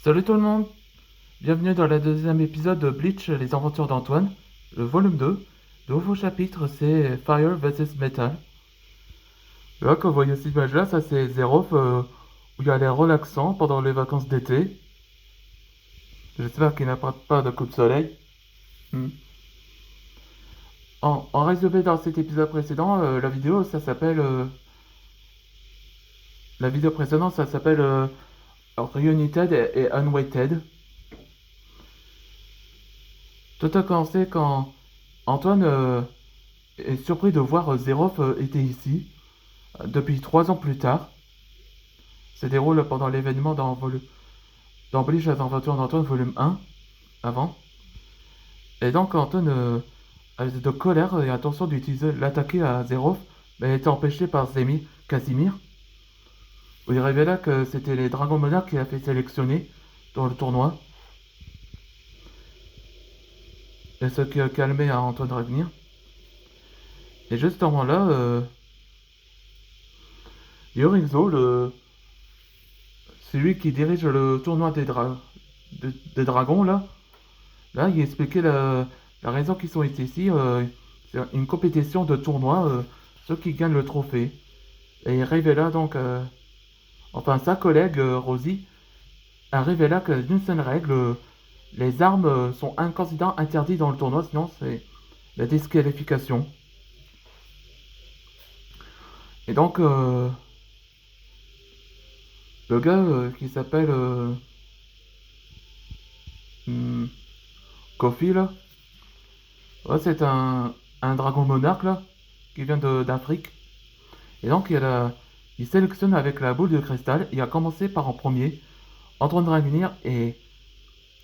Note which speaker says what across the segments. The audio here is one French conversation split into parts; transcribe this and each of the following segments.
Speaker 1: Salut tout le monde, bienvenue dans le deuxième épisode de Bleach, les aventures d'Antoine, le volume 2. Le nouveau chapitre c'est Fire vs Metal. Là, comme vous voyez cette image là, ça c'est Zeroth où il a l'air relaxant pendant les vacances d'été. J'espère qu'il n'apporte pas de coup de soleil. Hmm. En résumé, dans cet épisode précédent, la vidéo ça s'appelle. La vidéo précédente ça s'appelle Reunited et Unweighted. Tout a commencé quand Antoine est surpris de voir Zeroth était ici. Depuis 3 ans plus tard, se déroule pendant l'événement dans Bleach les aventures d'Antoine volume 1, avant. Et donc Antoine, de colère et intention d'utiliser l'attaquer à Zeroth, mais a été empêché par Casimir, où il révéla que c'était les Dragons Monarques qui l'a fait sélectionner dans le tournoi. Et ce qui a calmé à Antoine Dragnir. Et juste à ce moment-là, Yorizo, c'est lui qui dirige le tournoi des dragons, là, il expliquait la raison qu'ils sont ici. C'est une compétition de tournoi, ceux qui gagnent le trophée. Et il révéla donc, enfin sa collègue Rosie, a révélé que d'une seule règle, les armes sont un candidat interdit dans le tournoi, sinon c'est la disqualification. Et donc, le gars qui s'appelle hmm, Kofi, là, ouais, c'est un dragon monarque, là, qui vient d'Afrique. Et donc, il sélectionne avec la boule de cristal. Il a commencé par en premier Antoine Dragnir et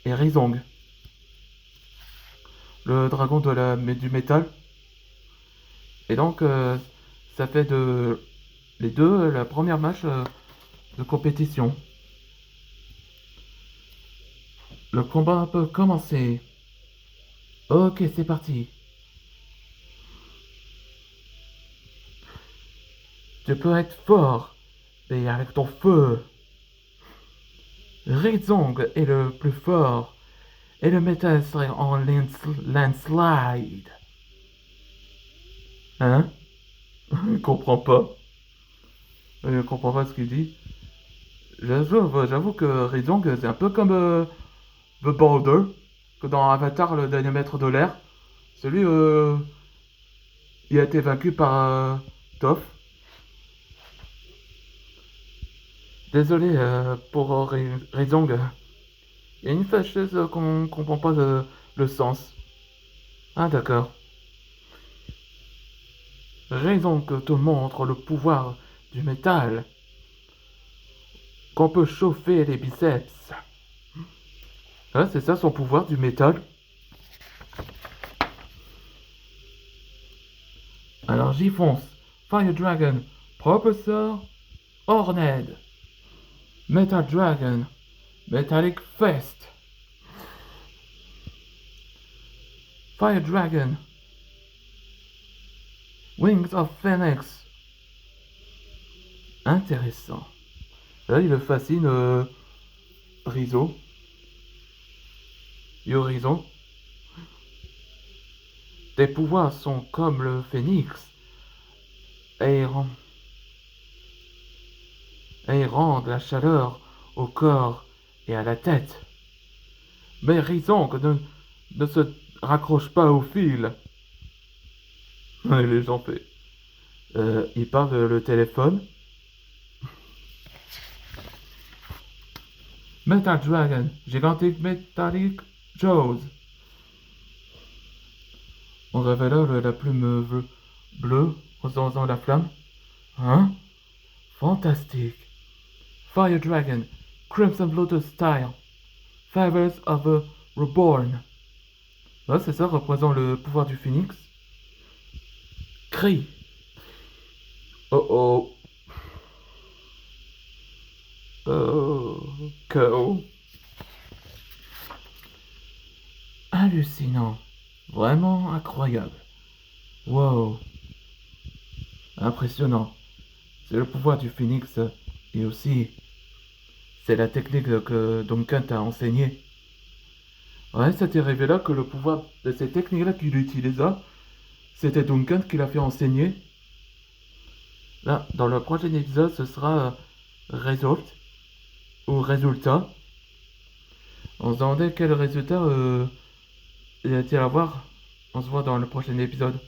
Speaker 1: Rizong, le dragon du métal. Et donc, ça fait les deux la première match de compétition. Le combat peut commencer. Ok, c'est parti. Tu peux être fort, mais avec ton feu. Rizong est le plus fort, et le métal serait en landslide. Hein? Je comprends pas. Je comprends pas ce qu'il dit. J'avoue que Rizong, c'est un peu comme The Boulder, que dans Avatar, le dernier maître de l'air. Celui, il a été vaincu par Toph. Désolé pour Rizong. Il y a une fâcheuse qu'on comprend pas le sens. Ah d'accord. Rizong te montre le pouvoir du métal. Qu'on peut chauffer les biceps. Ah, c'est ça son pouvoir du métal. Alors j'y fonce. Fire Dragon, Propulsor, Horned, Metal Dragon, Metallic Fist, Fire Dragon, Wings of Phoenix. Intéressant. Là, il le fascine Rizzo. Yorizo. Tes pouvoirs sont comme le phénix et rendent la chaleur au corps et à la tête. Mais Rizong ne se raccroche pas au fil. Les gens fait. Il parle le téléphone. Metal Dragon, Gigantic Metallic Jaws. On révéla la plume bleue représentant la flamme. Hein? Fantastique. Fire Dragon, Crimson Lotus Style. Fires of a Reborn. Ah, c'est ça, représente le pouvoir du phénix. Cri. Oh oh. Oh. KO. Hallucinant. Vraiment incroyable. Wow. Impressionnant. C'est le pouvoir du phénix et aussi C'est la technique que Duncan t'a enseignée. Ouais, ça t'est révélé que le pouvoir de cette technique-là qu'il utilisa, c'était Duncan qui l'a fait enseigner. Là, dans le prochain épisode, ce sera Result ou Résultat. On se demandait quel résultat il a-t-il à avoir. On se voit dans le prochain épisode.